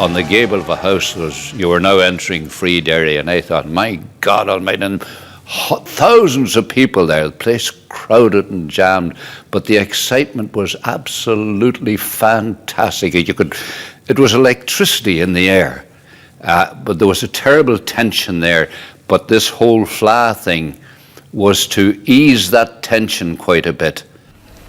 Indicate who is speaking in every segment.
Speaker 1: on the gable of a house you were now entering free Derry, and I thought, my God almighty, and thousands of people there, the place crowded and jammed, but the excitement was absolutely fantastic. It was electricity in the air, but there was a terrible tension there, but this whole Fleadh thing was to ease that tension quite a bit.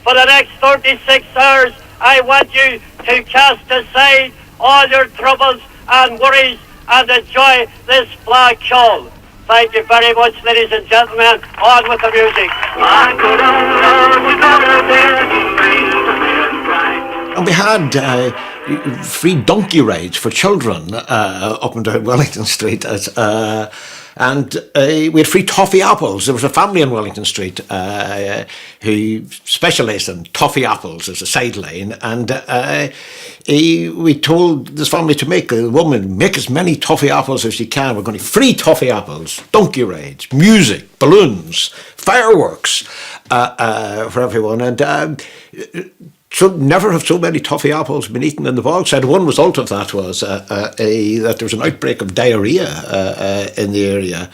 Speaker 2: For the next 36 hours, I want you to cast aside all your troubles and worries and enjoy this Fleadh show. Thank you very much, ladies and gentlemen. On with the music.
Speaker 3: And we had free donkey rides for children up and down Wellington Street. And we had free toffee apples. There was a family in Wellington Street who specialised in toffee apples as a sideline. And we told this family to make as many toffee apples as you can. We're going to free toffee apples, donkey rides, music, balloons, fireworks for everyone. And so never have so many toffee apples been eaten in the Bogside. One result of that was that there was an outbreak of diarrhoea in the area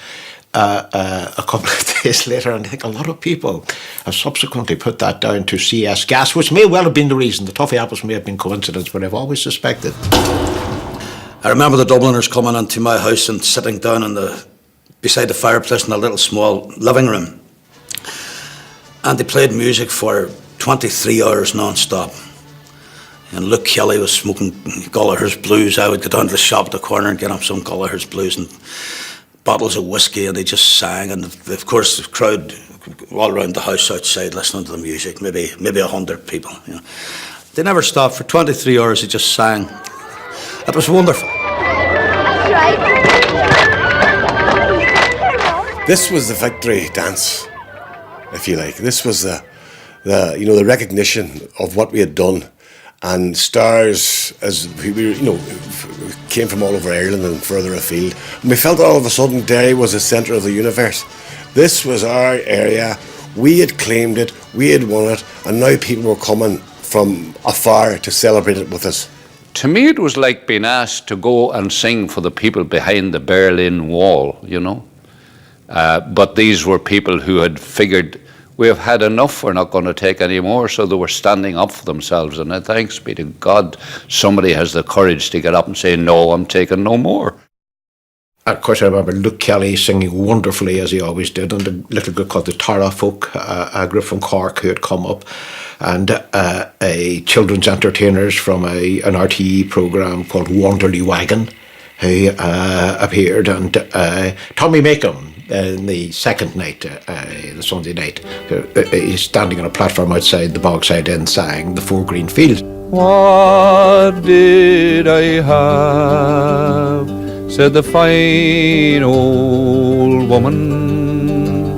Speaker 3: a couple of days later, and I think a lot of people have subsequently put that down to CS gas, which may well have been the reason. The toffee apples may have been coincidence, but I've always suspected.
Speaker 4: I remember the Dubliners coming into my house and sitting down beside the fireplace in a little small living room, and they played music for 23 hours non-stop. And Luke Kelly was smoking Gallagher's Blues. I would go down to the shop at the corner and get him some Gallagher's Blues and bottles of whiskey, and they just sang. And of course the crowd all around the house outside listening to the music, maybe 100 people. You know. They never stopped. For 23 hours they just sang. It was wonderful.
Speaker 5: This was the victory dance, if you like. This was the recognition of what we had done, and stars as we came from all over Ireland and further afield, and we felt all of a sudden Derry was the centre of the universe. This was our area. We had claimed it, we had won it, and now people were coming from afar to celebrate it with us.
Speaker 1: To me, it was like being asked to go and sing for the people behind the Berlin Wall, but these were people who had figured, we have had enough, we're not going to take any more, so they were standing up for themselves. And thanks be to God, somebody has the courage to get up and say, no, I'm taking no more.
Speaker 3: Of course, I remember Luke Kelly singing wonderfully, as he always did, and a little group called the Tara Folk, a group from Cork who had come up, and a children's entertainers from an RTE programme called Wanderly Wagon, who appeared, and Tommy Makem, in the second night, the Sunday night, he's standing on a platform outside the Bogside Inn sang The Four Green Fields.
Speaker 6: What did I have, said the fine old woman.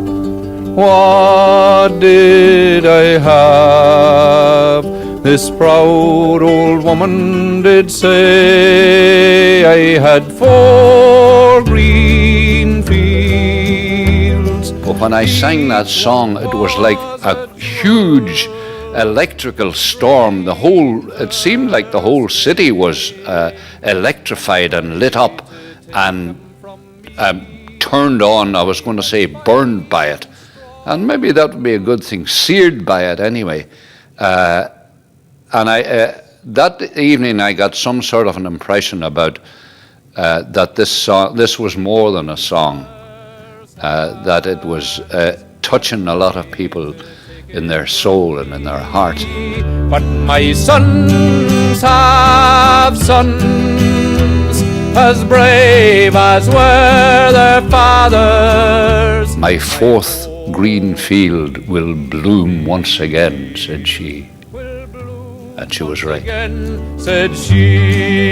Speaker 6: What did I have, this proud old woman did say. I had 4 green fields.
Speaker 1: But when I sang that song, it was like a huge electrical storm. It seemed like the whole city was electrified and lit up and turned on. I was going to say burned by it, and maybe that would be a good thing, seared by it anyway. And that evening I got some sort of an impression about that this was more than a song, that it was touching a lot of people in their soul and in their heart.
Speaker 6: But my sons have sons as brave as were their fathers.
Speaker 1: My 4th green field will bloom once again, said she. And she was right.
Speaker 6: Again, said she.